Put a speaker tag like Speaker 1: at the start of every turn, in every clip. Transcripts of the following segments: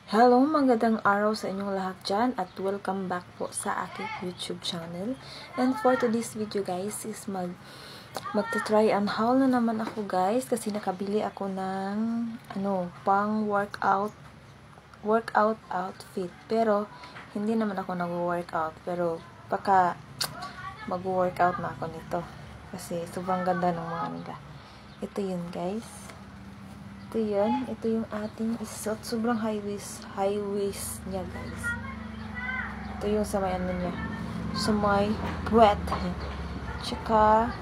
Speaker 1: Hello, magandang araw sa inyong lahat dyan at welcome back po sa aking YouTube channel. And for today's video guys is magta-try and haul na naman ako guys kasi nakabili ako ng pang workout outfit. Pero hindi naman ako nag-workout, pero baka mag-workout na ako nito kasi sobrang ganda ng mga nila. Ito yun guys. Ito yung ating isot. Sobrang high waist niya guys. Ito yung sa may niya. Sa may puwet. Tsaka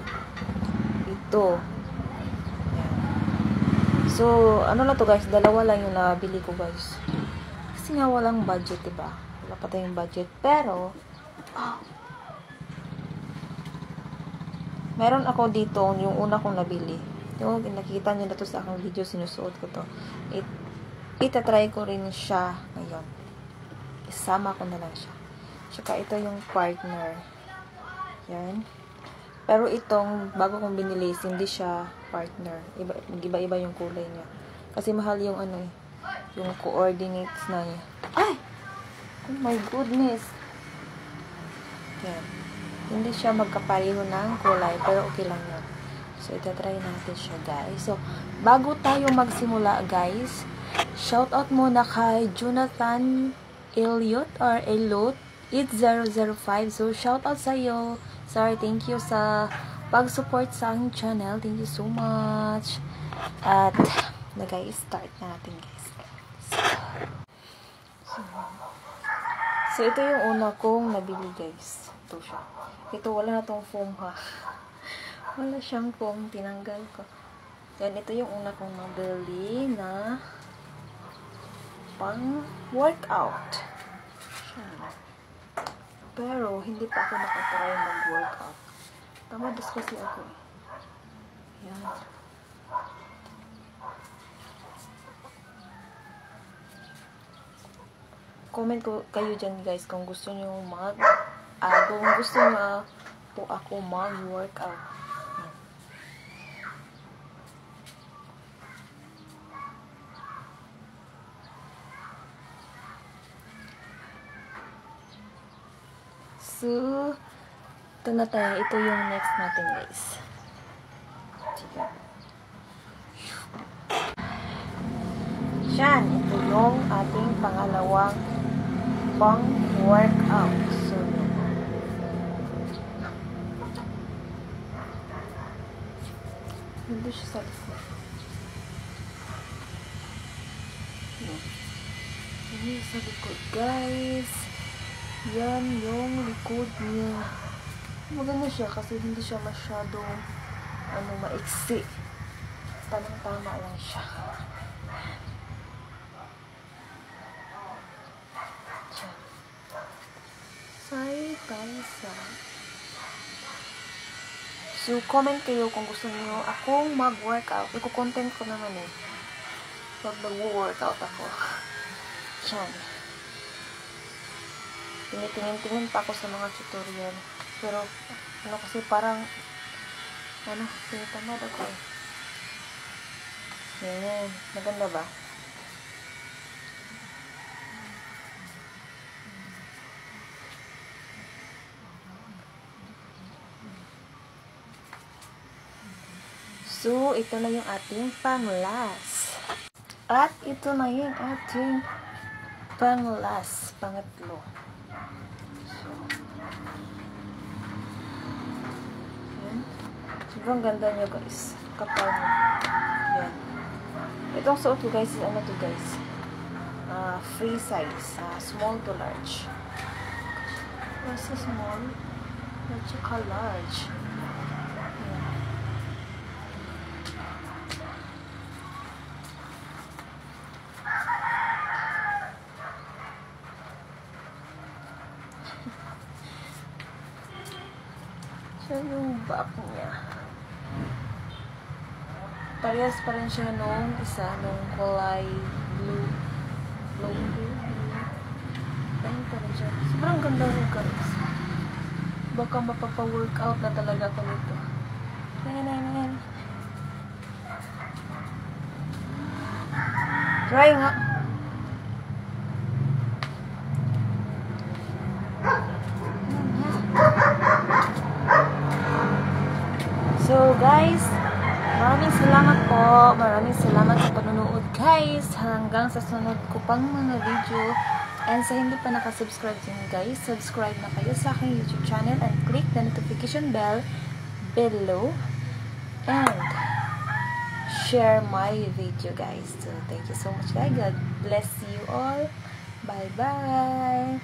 Speaker 1: ito. Yan. So, ano na to guys, dalawa lang yung nabili ko guys. Kasi nga walang budget, diba? Wala pa tayong budget. Pero, meron ako dito, yung una kong nabili. Yung nakikita nyo na to sa aking video, sinusuot ko to. Itatry ko rin siya ngayon. Isama ko na lang siya. Tsaka ito yung partner. Yan. Pero itong bago kong binili, hindi siya partner. Iba-iba yung kulay niya. Kasi mahal yung yung coordinates na niya. Ay! Oh my goodness! Yan. Hindi siya magkapareho ng kulay, pero okay lang yan. So, itatry natin siya, guys. So, bago tayo magsimula, guys, shoutout muna kay Jonathan Elliot or Elliot 8005. So, shoutout sa iyo. Sorry, thank you sa pag-support sa aking channel. Thank you so much. At, nag-start na natin, guys. So, ito yung una kong nabili, guys. Ito siya. Ito, wala na tong foam, ha. Wala siyang foam, tinanggal ko. Yan, ito yung una kong nabili na pang workout. Pero, hindi pa ako nakatry mag-workout. Tamadas kasi ako eh. Yan. Comment ko kayo dyan guys kung gusto nyo kung gusto nyo po ako mag-workout. So, ito na tayo. Ito yung next natin, guys. Yan. Ito yung ating pangalawang pang-workout. So, hindi siya sa likod. Hindi sa likod, guys. Yan yung likod niya. Maganda siya kasi hindi siya masyadong maiksi. Tamang-tama lang siya. Side by side. So, comment kayo kung gusto niyo akong mag-workout. Iko-content ko naman eh. Pag mag-workout ako. Yan. Tinitingin pa ako sa mga tutorial. Pero, kasi parang, tinitamad ako eh. Yan. Maganda ba? So, ito na yung ating pang-last. At ito na yung ating pang-last, pangatlo. Sobrang ganda niya guys. Kapal niya. Yan. Itong suot ko guys is to guys. Free size. Small to large. Nasa small. At saka large. Yan. So yung back niya. Parehas pa rin siya nung kulay blue. Ayun pa rin siya. Sobrang ganda rin guys. Baka mapapa-workout na talaga ako nito. Yan. Try nga. So guys, maraming salamat po. Maraming salamat sa panonood guys. Hanggang sa sunod ko pang mga video. And sa hindi pa nakasubscribe din guys, subscribe na kayo sa aking YouTube channel and click the notification bell below. And share my video guys. So thank you so much guys. God bless you all. Bye bye.